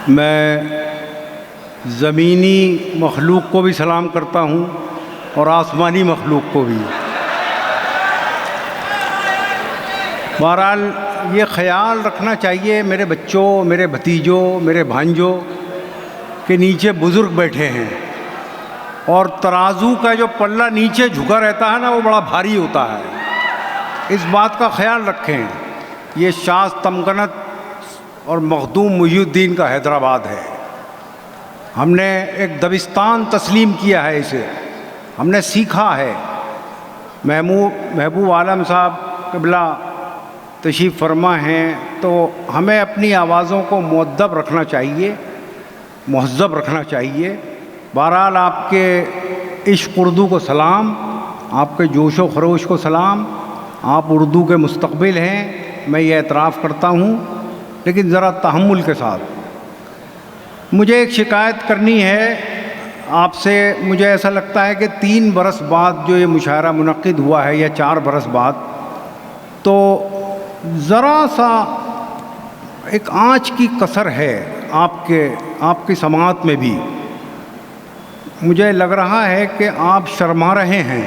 میں زمینی مخلوق کو بھی سلام کرتا ہوں اور آسمانی مخلوق کو بھی۔ بہرحال یہ خیال رکھنا چاہیے میرے بچوں، میرے بھتیجوں، میرے بھانجوں کہ نیچے بزرگ بیٹھے ہیں، اور ترازو کا جو پلہ نیچے جھکا رہتا ہے نا وہ بڑا بھاری ہوتا ہے، اس بات کا خیال رکھیں۔ یہ شاذ تمکنت اور مخدوم محی الدین کا حیدرآباد ہے۔ ہم نے ایک دبستان تسلیم کیا ہے، اسے ہم نے سیکھا ہے۔ محبوب عالم صاحب قبلہ تشریف فرما ہیں، تو ہمیں اپنی آوازوں کو مؤدب رکھنا چاہیے، مہذب رکھنا چاہیے۔ بہرحال آپ کے عشق اردو کو سلام، آپ کے جوش و خروش کو سلام۔ آپ اردو کے مستقبل ہیں، میں یہ اعتراف کرتا ہوں، لیکن ذرا تحمل کے ساتھ۔ مجھے ایک شکایت کرنی ہے آپ سے۔ مجھے ایسا لگتا ہے کہ 3 برس بعد جو یہ مشاعرہ منعقد ہوا ہے، یا 4 برس بعد، تو ذرا سا ایک آنچ کی کسر ہے آپ کی سماعت میں بھی۔ مجھے لگ رہا ہے کہ آپ شرما رہے ہیں۔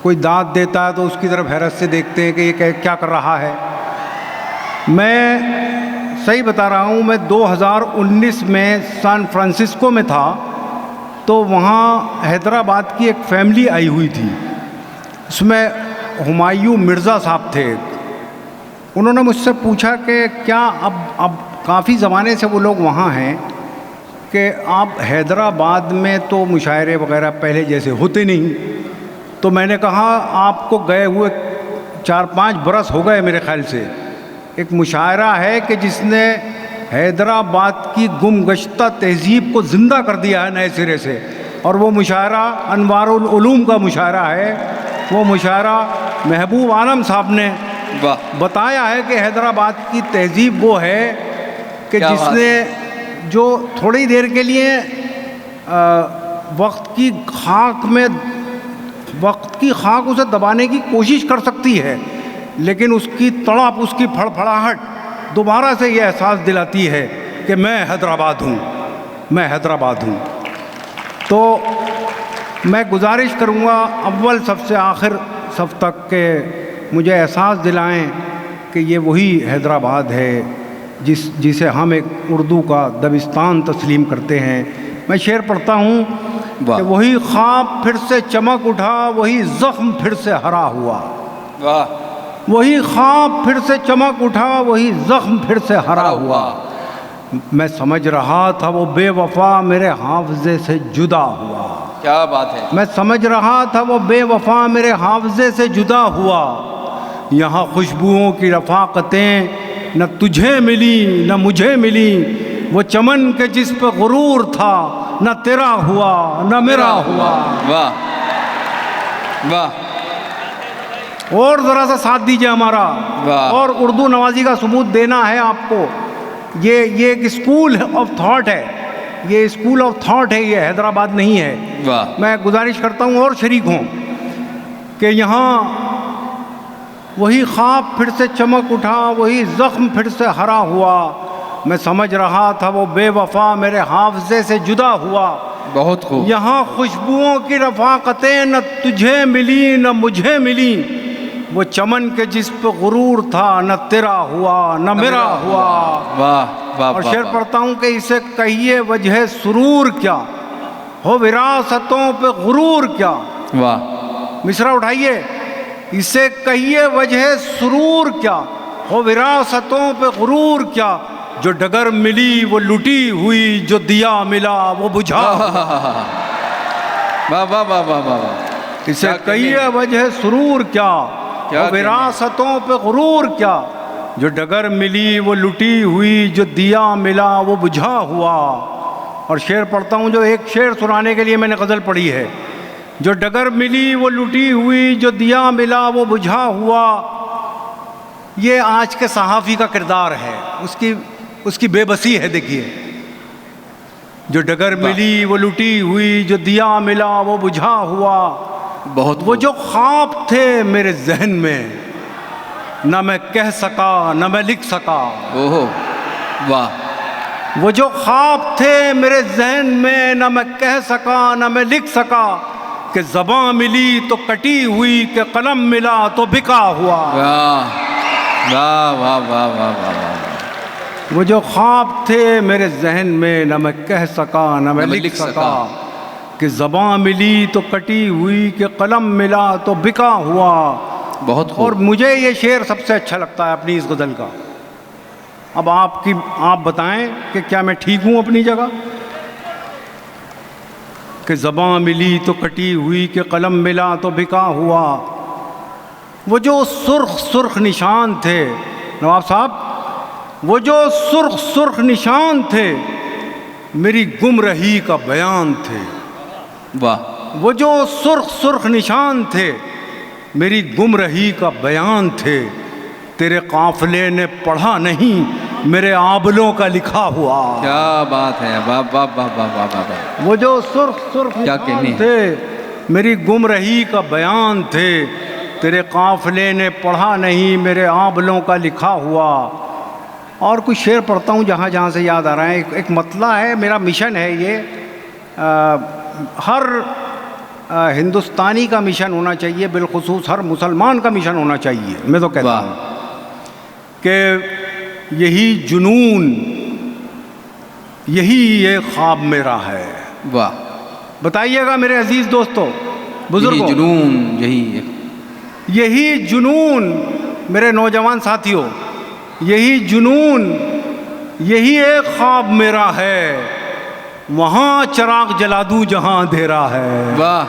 کوئی داد دیتا ہے تو اس کی طرف حیرت سے دیکھتے ہیں کہ یہ کیا کر رہا ہے۔ میں صحیح بتا رہا ہوں، میں 2019 میں سان فرانسسکو میں تھا، تو وہاں حیدرآباد کی ایک فیملی آئی ہوئی تھی۔ اس میں ہمایوں مرزا صاحب تھے۔ انہوں نے مجھ سے پوچھا کہ کیا اب کافی زمانے سے وہ لوگ وہاں ہیں کہ آپ حیدرآباد میں تو مشاعرے وغیرہ پہلے جیسے ہوتے نہیں۔ تو میں نے کہا آپ کو گئے ہوئے 4-5 برس ہو گئے میرے خیال سے۔ ایک مشاعرہ ہے کہ جس نے حیدرآباد کی گم گشتہ تہذیب کو زندہ کر دیا ہے نئے سرے سے، اور وہ مشاعرہ انوار العلوم کا مشاعرہ ہے۔ وہ مشاعرہ محبوب عالم صاحب نے بتایا ہے کہ حیدرآباد کی تہذیب وہ ہے کہ جس نے جو تھوڑی دیر کے لیے وقت کی خاک اسے دبانے کی کوشش کر سکتی ہے، لیکن اس کی تڑپ، اس کی پھڑپھڑاہٹ دوبارہ سے یہ احساس دلاتی ہے کہ میں حیدرآباد ہوں، میں حیدرآباد ہوں۔ تو میں گزارش کروں گا اول صف سے آخر صف تک کہ مجھے احساس دلائیں کہ یہ وہی حیدرآباد ہے جسے ہم ایک اردو کا دبستان تسلیم کرتے ہیں۔ میں شعر پڑھتا ہوں کہ وہی خواب پھر سے چمک اٹھا، وہی زخم پھر سے ہرا ہوا۔ وہی خواب پھر سے چمک اٹھا، وہی زخم پھر سے ہرا ہوا۔ میں سمجھ رہا تھا وہ بے وفا میرے حافظے سے جدا ہوا۔ کیا بات ہے! میں سمجھ رہا تھا وہ بے وفا میرے حافظے سے جدا ہوا۔ یہاں خوشبوؤں کی رفاقتیں نہ تجھے ملی نہ مجھے ملی، وہ چمن کے جس پہ غرور تھا نہ تیرا ہوا نہ میرا ہوا۔ واہ واہ! اور ذرا سا ساتھ دیجئے ہمارا، اور اردو نوازی کا ثبوت دینا ہے آپ کو۔ یہ ایک اسکول آف تھاٹ ہے، یہ اسکول آف تھاٹ ہے، یہ حیدرآباد نہیں ہے۔ میں گزارش کرتا ہوں اور شریک ہوں کہ یہاں وہی خواب پھر سے چمک اٹھا، وہی زخم پھر سے ہرا ہوا۔ میں سمجھ رہا تھا وہ بے وفا میرے حافظے سے جدا ہوا۔ بہت خوب۔ یہاں خوشبوؤں کی رفاقتیں نہ تجھے ملی نہ مجھے ملی، وہ چمن کے جس پہ غرور تھا نہ تیرا ہوا نہ میرا ہوا۔ واہ واہ! اور شعر پڑھتا ہوں کہ اسے کہیے وجہ سرور کیا ہو، وراثتوں پہ غرور کیا۔ واہ! مصرع اٹھائیے۔ اسے کہیے وجہ سرور کیا ہو، وراثتوں پہ غرور کیا، جو ڈگر ملی وہ لٹی ہوئی، جو دیا ملا وہ بجھا۔ واہ واہ واہ واہ واہ! اسے کہیے وجہ سرور کیا ہو، وراثتوں پہ غرور کیا، جو ڈگر ملی وہ لٹی ہوئی، جو دیا ملا وہ بجھا ہوا۔ اور شعر پڑھتا ہوں جو ایک شعر سنانے کے لیے میں نے غزل پڑھی ہے۔ جو ڈگر ملی وہ لٹی ہوئی، جو دیا ملا وہ بجھا ہوا۔ یہ آج کے صحافی کا کردار ہے، اس کی بے بسی ہے۔ دیکھیے، جو ڈگر ملی وہ لٹی ہوئی، جو دیا ملا وہ بجھا ہوا۔ بہت وہ جو خواب تھے میرے ذہن میں نہ میں کہہ سکا نہ میں لکھ سکا. اوہو واہ وہ جو خواب تھے میرے ذہن میں نہ میں کہہ سکا نہ میں لکھ سکا کہ زباں ملی تو کٹی ہوئی کہ قلم ملا تو بکا ہوا. واہ واہ واہ واہ واہ واہ. وہ جو خواب تھے میرے ذہن میں نہ میں کہہ سکا نہ میں لکھ سکا کہ زباں ملی تو کٹی ہوئی کہ قلم ملا تو بکا ہوا. بہت اور خوب. مجھے یہ شعر سب سے اچھا لگتا ہے اپنی اس غزل کا. اب آپ بتائیں کہ کیا میں ٹھیک ہوں اپنی جگہ؟ کہ زباں ملی تو کٹی ہوئی کہ قلم ملا تو بکا ہوا. وہ جو سرخ سرخ نشان تھے نواب صاحب، وہ جو سرخ سرخ نشان تھے میری گمرہی کا بیان تھے. واہ. وہ جو سرخ سرخ نشان تھے میری گمرہی کا بیان تھے. تیرے قافلے نے پڑھا نہیں میرے آبلوں کا لکھا ہوا. کیا بات ہے. واہ واہ واہ واہ واہ واہ. وہ جو سرخ سرخ کیا نشان کہنے. تھے میری گمرہی کا بیان تھے. تیرے قافلے نے پڑھا نہیں میرے آبلوں کا لکھا ہوا. اور کچھ شعر پڑھتا ہوں جہاں جہاں سے یاد آ رہا ہے. ایک مطلع ہے، میرا مشن ہے یہ، ہر ہندوستانی کا مشن ہونا چاہیے، بالخصوص ہر مسلمان کا مشن ہونا چاہیے. میں تو کہتا ہوں کہ یہی جنون یہی یہ خواب میرا ہے. واہ. بتائیے گا میرے عزیز دوستو یہی بزرگوں، جنون یہی جنون میرے نوجوان ساتھیوں، یہی جنون یہی ایک خواب میرا ہے. وہاں چراغ جلا دوں جہاں اندھیرا ہے. واہ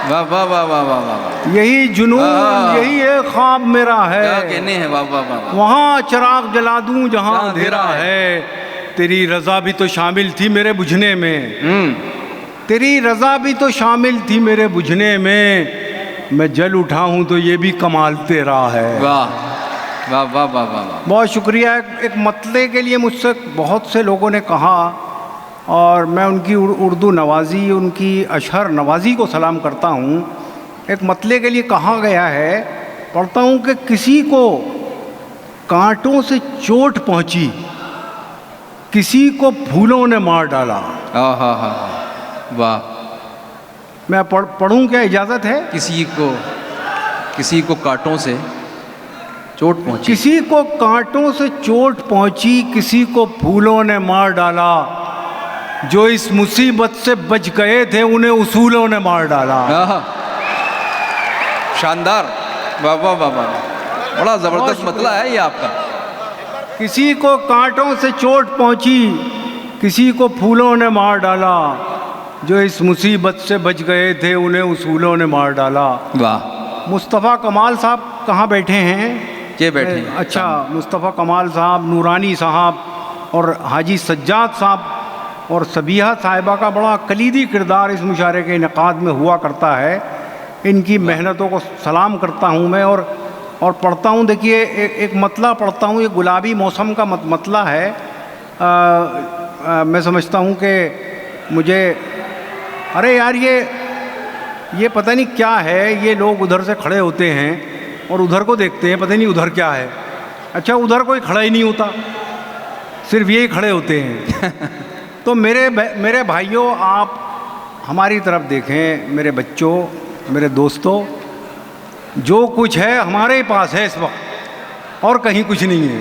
واہ واہ واہ واہ واہ واہ. یہی جنون یہی ایک خواب میرا ہے. کیا کہنے ہیں. واہ واہ واہ. وہاں چراغ جلا دوں جہاں اندھیرا ہے. تیری رضا بھی تو شامل تھی میرے بجھنے میں، تیری رضا بھی تو شامل تھی میرے بجھنے میں. میں جل اٹھا ہوں تو یہ بھی کمال تیرا ہے. واہ واہ واہ واہ واہ. بہت شکریہ. ایک مطلع کے لیے مجھ سے بہت سے لوگوں نے کہا، اور میں ان کی اردو نوازی، ان کی اشعر نوازی کو سلام کرتا ہوں. ایک مطلع کے لیے کہا گیا ہے، پڑھتا ہوں کہ کسی کو کانٹوں سے چوٹ پہنچی، کسی کو پھولوں نے مار ڈالا. ہاں ہاں ہاں. واہ. میں پڑھوں کیا اجازت ہے؟ کسی کو کانٹوں سے چوٹ پہنچی، کسی کو کانٹوں سے چوٹ پہنچی، کسی کو پھولوں نے مار ڈالا. جو اس مصیبت سے بچ گئے تھے انہیں اصولوں نے مار ڈالا. شاندار. واہ واہ واہ واہ. بڑا زبردست مطلع ہے یہ آپ کا. کسی کو کانٹوں سے چوٹ پہنچی، کسی کو پھولوں نے مار ڈالا. جو اس مصیبت سے بچ گئے تھے انہیں اصولوں نے مار ڈالا. واہ. مصطفیٰ کمال صاحب کہاں بیٹھے ہیں؟ یہ بیٹھے ہیں. اچھا، مصطفیٰ کمال صاحب، نورانی صاحب اور حاجی سجاد صاحب اور سبیحہ صاحبہ کا بڑا کلیدی کردار اس مشاعرے کے انعقاد میں ہوا کرتا ہے. ان کی محنتوں کو سلام کرتا ہوں میں. اور پڑھتا ہوں، دیکھیے ایک مطلع پڑھتا ہوں. یہ گلابی موسم کا مطلع ہے. میں سمجھتا ہوں کہ مجھے، ارے یار یہ پتہ نہیں کیا ہے، یہ لوگ ادھر سے کھڑے ہوتے ہیں اور ادھر کو دیکھتے ہیں، پتہ نہیں ادھر کیا ہے. اچھا، ادھر کوئی کھڑا ہی نہیں ہوتا، صرف یہی کھڑے ہوتے ہیں. تو میرے بھائیوں، آپ ہماری طرف دیکھیں، میرے بچوں، میرے دوستوں. جو کچھ ہے ہمارے پاس ہے اس وقت، اور کہیں کچھ نہیں ہے.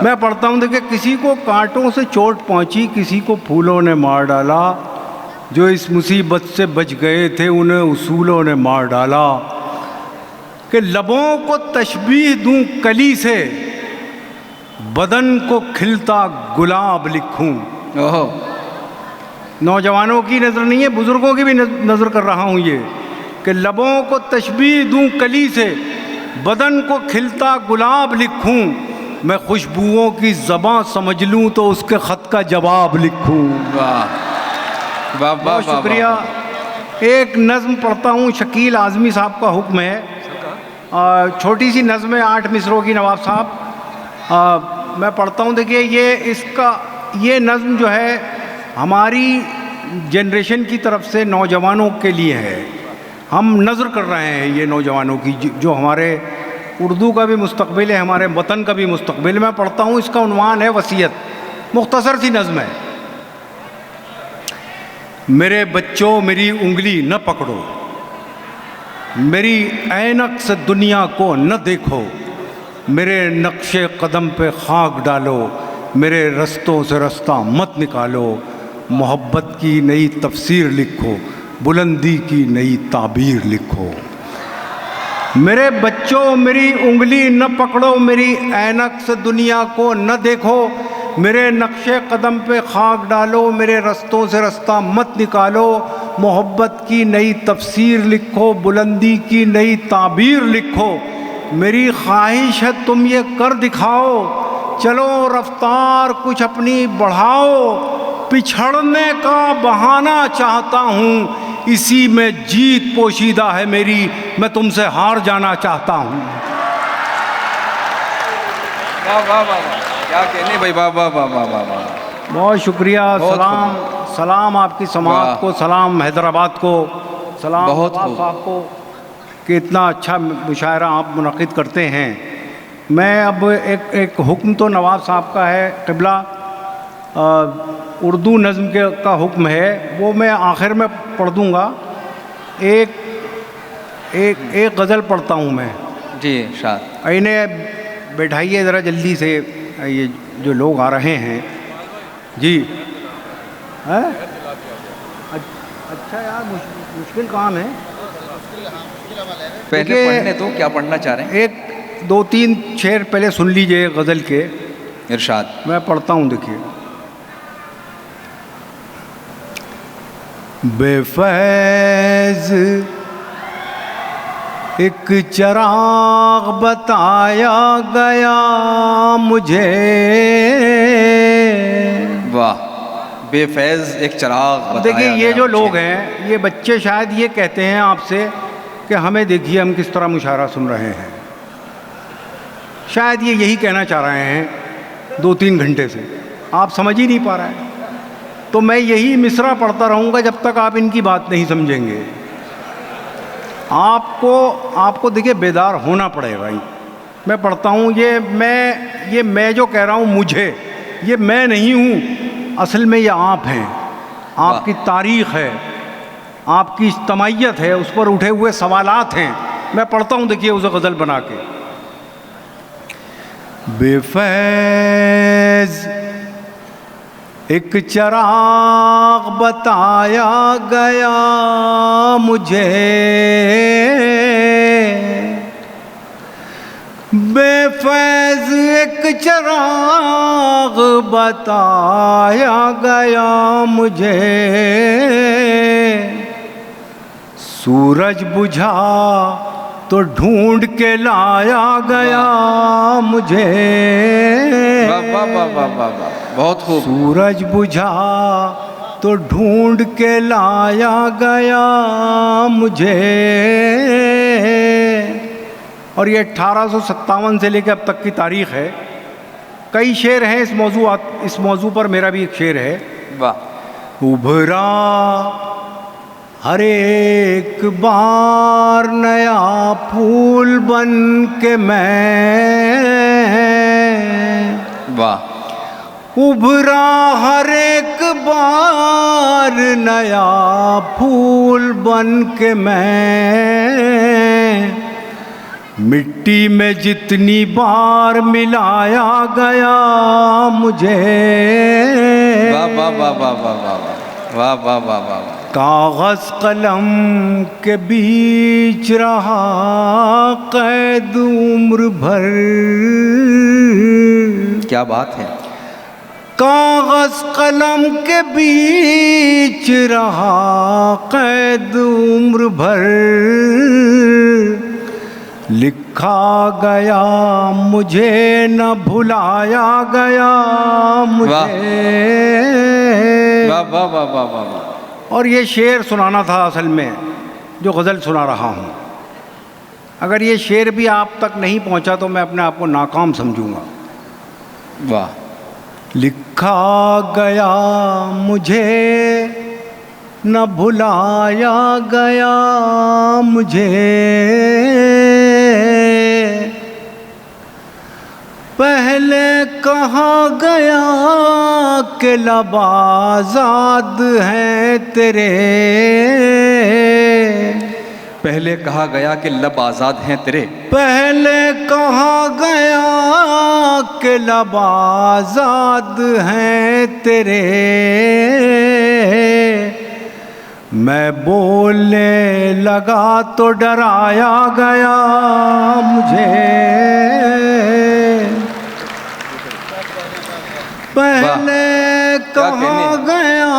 میں پڑھتا ہوں، دیکھیں، کسی کو کانٹوں سے چوٹ پہنچی، کسی کو پھولوں نے مار ڈالا. جو اس مصیبت سے بچ گئے تھے انہیں اصولوں نے مار ڈالا. کہ لبوں کو تشبیہ دوں کلی سے، بدن کو کھلتا گلاب لکھوں. نوجوانوں کی نظر نہیں ہے، بزرگوں کی بھی نظر کر رہا ہوں. یہ کہ لبوں کو تشبیہ دوں کلی سے، بدن کو کھلتا گلاب لکھوں. میں خوشبوؤں کی زباں سمجھ لوں تو اس کے خط کا جواب لکھوں. بہت شکریہ. ایک نظم پڑھتا ہوں، شکیل اعظمی صاحب کا حکم ہے. چھوٹی سی نظم ہے، 8 مصروں کی، نواب صاحب. میں پڑھتا ہوں. دیکھیے، یہ نظم جو ہے ہماری جنریشن کی طرف سے نوجوانوں کے لیے ہے. ہم نظر کر رہے ہیں یہ نوجوانوں کی جو ہمارے اردو کا بھی مستقبل ہے, ہمارے وطن کا بھی مستقبل. میں پڑھتا ہوں, اس کا عنوان ہے وصیت. مختصر سی نظم ہے. میرے بچوں میری انگلی نہ پکڑو, میری عینک سے دنیا کو نہ دیکھو, میرے نقش قدم پہ خاک ڈالو, میرے رستوں سے رستہ مت نکالو, محبت کی نئی تفسیر لکھو, بلندی کی نئی تعبیر لکھو. میرے بچوں میری انگلی نہ پکڑو, میری عینک سے دنیا کو نہ دیکھو, میرے نقش قدم پہ خاک ڈالو, میرے رستوں سے رستہ مت نکالو, محبت کی نئی تفسیر لکھو, بلندی کی نئی تعبیر لکھو. میری خواہش ہے تم یہ کر دکھاؤ, چلو رفتار کچھ اپنی بڑھاؤ. پچھڑنے کا بہانہ چاہتا ہوں, اسی میں جیت پوشیدہ ہے میری, میں تم سے ہار جانا چاہتا ہوں. واہ واہ واہ, کیا کہنے بھائی, واہ واہ واہ واہ واہ. بہت شکریہ. سلام سلام آپ کی سماعت کو, سلام حیدرآباد کو, سلام نواز صاحب کو کہ اتنا اچھا مشاعرہ آپ منعقد کرتے ہیں. میں اب ایک حکم تو نواب صاحب کا ہے قبلہ, اردو نظم کا حکم ہے, وہ میں آخر میں پڑھ دوں گا. ایک غزل پڑھتا ہوں میں. جی شاد. انہیں بیٹھائیے ذرا جلدی سے, یہ جو لوگ آ رہے ہیں. جی اچھا یار, مشکل کام ہے. پہلے پڑھنے تو کیا پڑھنا چاہ رہے ہیں؟ ایک دو تین شعر پہلے سن لیجئے غزل کے. ارشاد. میں پڑھتا ہوں, دیکھیے. بے فیض ایک چراغ بتایا گیا مجھے. واہ, بے فیض ایک چراغ بتایا. دیکھیے یہ جو لوگ ہیں, یہ بچے شاید یہ کہتے ہیں آپ سے کہ ہمیں دیکھیے ہم کس طرح مشاعرہ سن رہے ہیں. شاید یہ یہی کہنا چاہ رہے ہیں 2-3 گھنٹے سے, آپ سمجھ ہی نہیں پا رہے ہیں. تو میں یہی مصرع پڑھتا رہوں گا جب تک آپ ان کی بات نہیں سمجھیں گے. آپ کو دیکھیے بیدار ہونا پڑے گا. میں پڑھتا ہوں, یہ میں جو کہہ رہا ہوں مجھے, یہ میں نہیں ہوں, اصل میں یہ آپ ہیں. آپ کی تاریخ ہے, آپ کی اجتماعیت ہے, اس پر اٹھے ہوئے سوالات ہیں. میں پڑھتا ہوں, دیکھیے اسے غزل بنا کے. بے فیض ایک چراغ بتایا گیا مجھے, بے فیض ایک چراغ بتایا گیا مجھے, سورج بجھا تو ڈھونڈ کے لایا گیا مجھے. واہ واہ واہ واہ واہ, بہت خوب. سورج بجھا تو ڈھونڈ کے لایا گیا مجھے. اور یہ 1857 سے لے کے اب تک کی تاریخ ہے. کئی شعر ہیں اس موضوع پر, میرا بھی ایک شعر ہے. واہ. ابھرا ہر ایک بار نیا پھول بن کے میں, واہ. ابھرا ہر ایک بار نیا پھول بن کے میں, مٹی میں جتنی بار ملایا گیا مجھے. واہ واہ واہ واہ واہ واہ واہ واہ واہ. کاغذ قلم کے بیچ رہا قید عمر بھر. کیا بات ہے. کاغذ قلم کے بیچ رہا قید عمر بھر, لکھا گیا مجھے نہ بھلایا گیا مجھے. واہ واہ واہ واہ واہ. اور یہ شعر سنانا تھا اصل میں جو غزل سنا رہا ہوں. اگر یہ شعر بھی آپ تک نہیں پہنچا تو میں اپنے آپ کو ناکام سمجھوں گا. واہ. لکھا گیا مجھے نہ بھلایا گیا مجھے، پہلے کہا گیا کہ لب آزاد ہیں تیرے، پہلے کہا گیا کہ لب آزاد ہیں تیرے، پہلے کہا گیا کہ لب آزاد ہیں تیرے، میں بولنے لگا تو ڈرایا گیا مجھے، پہلے کہا گیا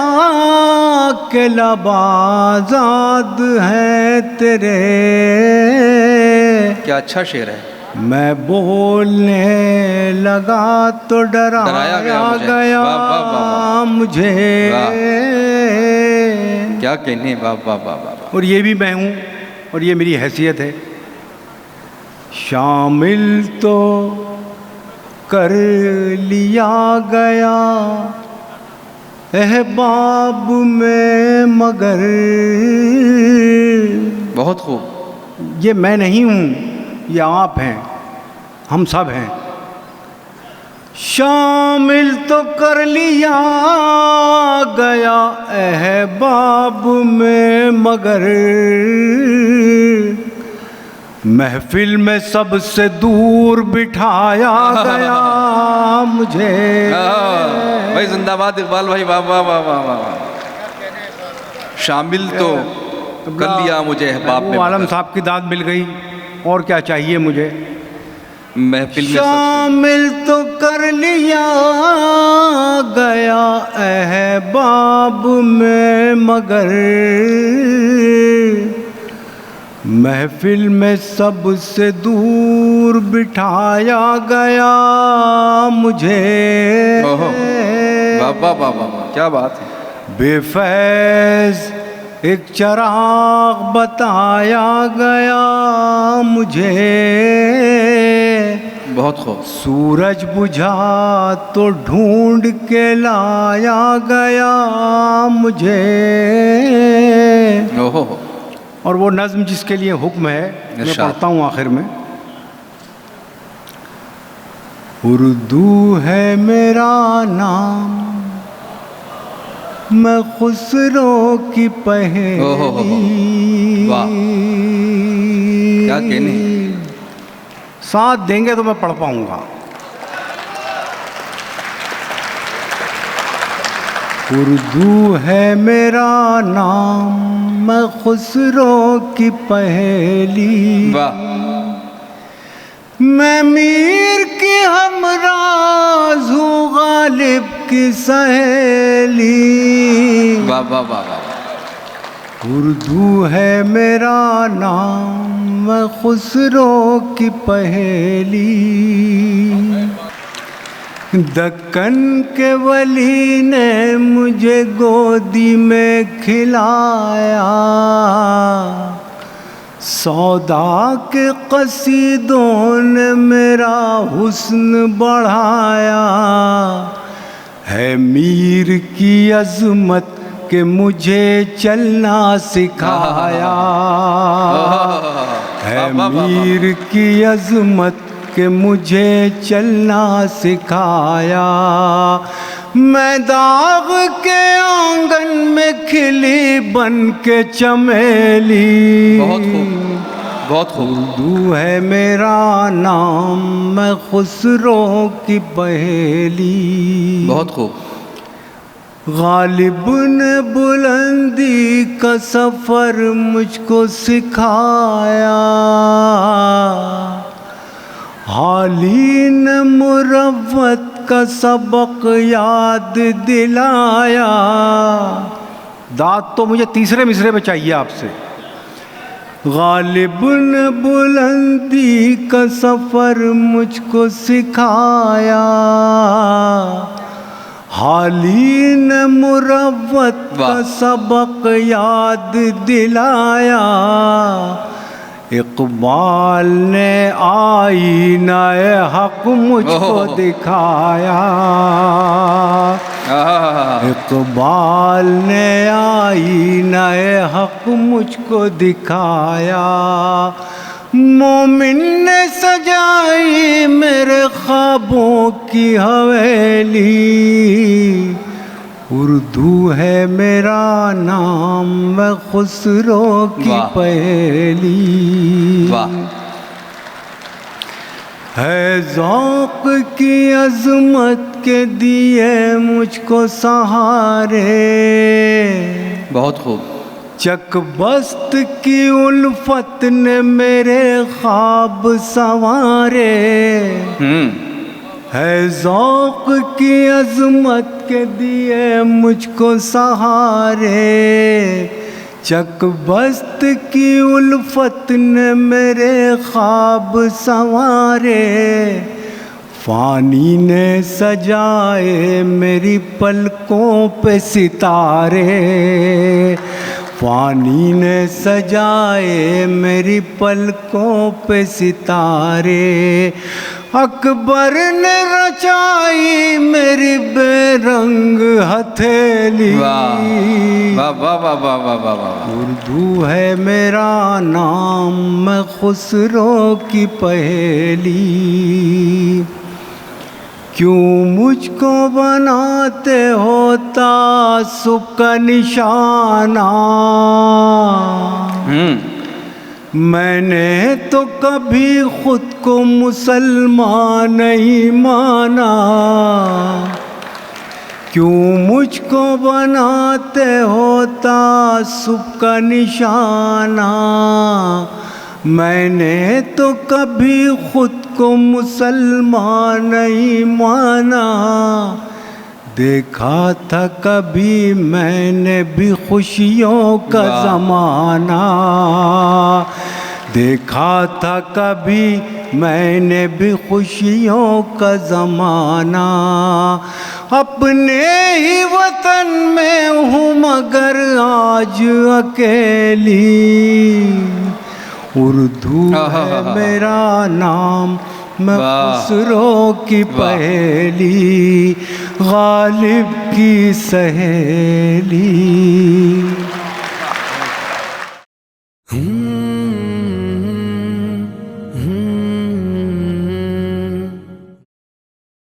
کہ لب آزاد ہیں تیرے، کیا اچھا شعر ہے، میں بولنے لگا تو ڈرایا گیا واہ واہ واہ مجھے، کیا کہنے، واہ واہ واہ واہ، اور یہ بھی میں ہوں اور یہ میری حیثیت ہے۔ شامل تو کر لیا گیا احباب میں مگر، بہت خوب، یہ میں نہیں ہوں، یہ آپ ہیں، ہم سب ہیں۔ شامل تو کر لیا گیا احباب میں مگر، محفل میں سب سے دور بٹھایا گیا مجھے۔ بھائی زندہ باد اقبال بھائی، واہ واہ واہ واہ واہ، شامل تو کر لیا مجھے احباب میں، عالم صاحب کی داد مل گئی، اور کیا چاہیے مجھے۔ محفل میں شامل تو کر لیا گیا احباب میں مگر، محفل میں سب سے دور بٹھایا گیا مجھے، واہ واہ واہ واہ، کیا بات ہے، بے فیض ایک چراغ بتایا گیا مجھے، بہت خوب، سورج بجھا تو ڈھونڈ کے لایا گیا مجھے۔ اور وہ نظم جس کے لیے حکم ہے میں پڑھتا ہوں آخر میں۔ اردو ہے میرا نام، میں خسرو کی پہلی، واہ کیا کہنے، ساتھ دیں گے تو میں پڑھ پاؤں گا۔ اردو ہے میرا نام، میں خسرو کی پہلی، واہ میں میر کی ہمراز ہوں غالب کی سہیلی، واہ واہ واہ واہ، اردو ہے میرا نام، میں خسرو کی پہیلی، دکن کے ولی نے مجھے گودی میں کھلایا، سودا کے قصیدوں نے میرا حسن بڑھایا، ہے میر کی عظمت کہ مجھے چلنا سکھایا، ہے میر کی عظمت کہ مجھے چلنا سکھایا، میں داغ کے آنگن میں کھلی بن کے چمیلی، بہت خوب بہت خوب، اردو ہے میرا نام، میں خسرو کی پہیلی، بہت خوب، غالب نے بلندی کا سفر مجھ کو سکھایا، حالی نے مروت کا سبق یاد دلایا، داد تو مجھے تیسرے مصرے میں چاہیے آپ سے، غالب نے بلندی کا سفر مجھ کو سکھایا، حالی نے مروت کا سبق یاد دلایا، اقبال نے آئینہ حق مجھ کو دکھایا، اقبال نے آئینہ حق مجھ کو دکھایا، مومن نے سجائی میرے خوابوں کی حویلی، اردو ہے میرا نام میں خسرو کی واہ پہیلی، واہ ہے ذوق کی عظمت کے دیے مجھ کو سہارے، بہت خوب، چک بست کی الفت نے میرے خواب سنوارے، ہے ذوق کی عظمت کے دیے مجھ کو سہارے، چک بست کی الفت نے میرے خواب سنوارے، فانی نے سجائے میری پلکوں پہ ستارے، فانی نے سجائے میری پلکوں پہ ستارے، اکبر نے رچائی میری بے رنگ ہتھیلی، واہ واہ واہ واہ واہ واہ واہ، اردو ہے میرا نام میں خسرو کی پہیلی، کیوں مجھ کو بناتے ہو تعصب کا نشانہ، میں نے تو کبھی خود کو مسلمان نہیں مانا، کیوں مجھ کو بناتے ہو تعصب کا نشانہ، میں نے تو کبھی خود کو مسلمان نہیں مانا، دیکھا تھا کبھی میں نے بھی خوشیوں کا زمانہ، دیکھا تھا کبھی میں نے بھی خوشیوں کا زمانہ، اپنے ہی وطن میں ہوں مگر آج اکیلی، اردو ہے میرا نام میں خسرو کی پہیلی، غالب کی سہیلی۔